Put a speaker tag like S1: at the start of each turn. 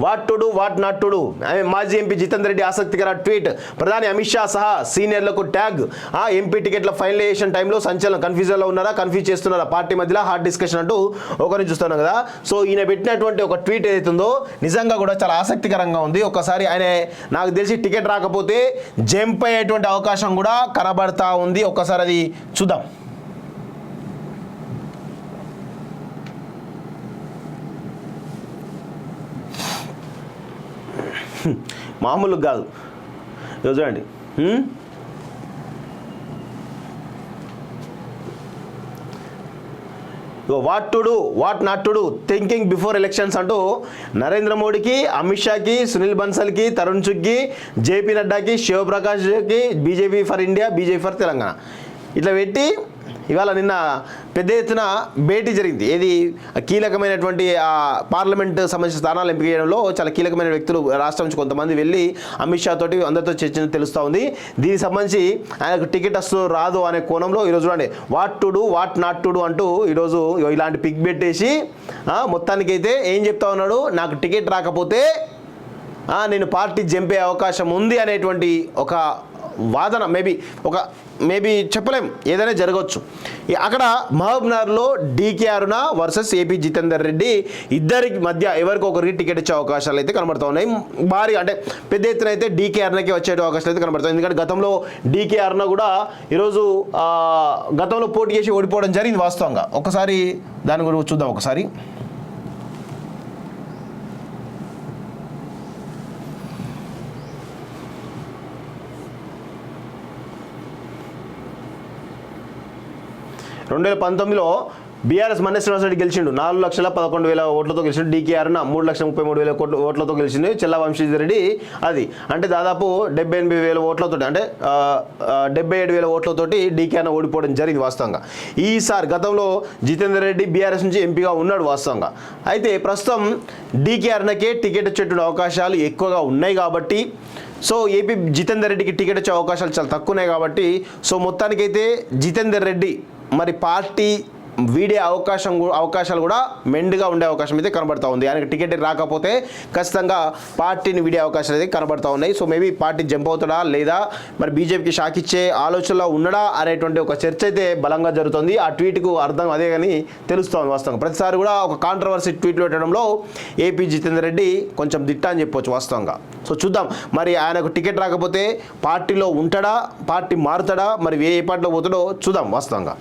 S1: What to do what not to do. మాజీ MP Jitender Reddy ఆసక్తికర tweet. ప్రధాని అమిత్ షా సహా సీనియర్లకు ట్యాగ్. ఎంపీ టికెట్ల ఫైనలైజేషన్ టైంలో సంచలనం. కన్ఫ్యూజన్లో ఉన్నారా, కన్ఫ్యూజ్ చేస్తున్నారా పార్టీ మధ్యలో హాట్ డిస్కషన్ అంటూ ఒకరిని చూస్తున్నాం కదా. సో ఈయన పెట్టినటువంటి ఒక ట్వీట్ ఏదైతుందో నిజంగా కూడా చాలా ఆసక్తికరంగా ఉంది. ఒకసారి ఆయన నాకు తెలిసి టికెట్ రాకపోతే జంప్ అయ్యేటువంటి అవకాశం కూడా కనబడతా ఉంది. ఒక్కసారి అది చూద్దాం. మామూలుగా కాదు చూడండి. What to do what not to do thinking before elections అంటూ నరేంద్ర మోడీకి, అమిత్ షాకి, సునీల్ బన్సల్కి, తరుణ్ చుగ్కి, జేపీ నడ్డాకి, శివప్రకాష్కి, BJP for India, BJP for Telangana ఇట్లా పెట్టి ఇవాళ నిన్న పెద్ద ఎత్తున భేటీ జరిగింది. ఏది కీలకమైనటువంటి పార్లమెంట్ సంబంధించిన స్థానాలు ఎంపిక చేయడంలో చాలా కీలకమైన వ్యక్తులు రాష్ట్రం నుంచి కొంతమంది వెళ్ళి అమిత్ షా తోటి అందరితో చర్చను తెలుస్తూ ఉంది. దీనికి సంబంధించి ఆయనకు టికెట్ వస్తూ రాదు అనే కోణంలో ఈరోజు చూడండి what to do what not to do అంటూ ఈరోజు ఇలాంటి పిక్ పెట్టేసి మొత్తానికైతే ఏం చెప్తా ఉన్నాడు, నాకు టికెట్ రాకపోతే నేను పార్టీ జంపే అవకాశం ఉంది అనేటువంటి ఒక వాదన మేబీ చెప్పలేం, ఏదైనా జరగవచ్చు. అక్కడ మహబూబ్నగర్లో డీకే అరుణ వర్సెస్ ఏపీ జితేందర్ రెడ్డి ఇద్దరికి మధ్య ఎవరికొకరికి టికెట్ ఇచ్చే అవకాశాలు అయితే కనబడుతూ ఉన్నాయి. భారీ అంటే పెద్ద ఎత్తున అయితే డీకే అరుణకి వచ్చే అవకాశాలు అయితే కనబడుతాయి. ఎందుకంటే గతంలో డీకే అరుణ కూడా ఈరోజు గతంలో పోటీ చేసి ఓడిపోవడం జరిగింది వాస్తవంగా. ఒకసారి దాని గురించి చూద్దాం. ఒకసారి 2019లో బీఆర్ఎస్ మన్నే శ్రీనివాసరెడ్డి గెలిచిండు. 4,11,000 ఓట్లతో గెలిచిండు. డీకే అరుణ 3,33,000 ఓట్లతో గెలిచింది. చెల్లా వంశీధరెడ్డి అది అంటే దాదాపు 78,000 ఓట్లతో అంటే 77,000 ఓట్లతోటి డీకే అరుణ ఓడిపోవడం జరిగింది వాస్తవంగా. ఈసారి గతంలో జితేందర్ రెడ్డి బీఆర్ఎస్ నుంచి ఎంపీగా ఉన్నాడు వాస్తవంగా. అయితే ప్రస్తుతం డీకే అరుణకే టికెట్ వచ్చేటువంటి అవకాశాలు ఎక్కువగా ఉన్నాయి కాబట్టి సో ఏపీ జితేందర్ రెడ్డికి టికెట్ వచ్చే అవకాశాలు చాలా తక్కువ ఉన్నాయి కాబట్టి సో మొత్తానికైతే జితేందర్ రెడ్డి మరి పార్టీ వీడే అవకాశాలు కూడా మెండుగా ఉండే అవకాశం అయితే కనబడతా ఉంది. ఆయనకి టికెట్ రాకపోతే ఖచ్చితంగా పార్టీని వీడే అవకాశాలు అయితే కనబడతా ఉన్నాయి. సో మేబీ పార్టీ జంప్ అవుతాడా లేదా మరి బీజేపీకి షాక్ ఇచ్చే ఆలోచనలో ఉండడా అనేటువంటి ఒక చర్చ అయితే బలంగా జరుగుతుంది. ఆ ట్వీట్కు అర్థం అదే కానీ తెలుస్తోంది వాస్తవంగా. ప్రతిసారి కూడా ఒక కాంట్రవర్సీ ట్వీట్లు పెట్టడంలో ఏపీ జితేందర్ రెడ్డి కొంచెం దిట్ట అని చెప్పొచ్చు వాస్తవంగా. సో చూద్దాం మరి ఆయనకు టికెట్ రాకపోతే పార్టీలో ఉంటాడా, పార్టీ మారుతాడా, మరి ఏ పార్టీలో పోతాడో చూద్దాం వాస్తవంగా.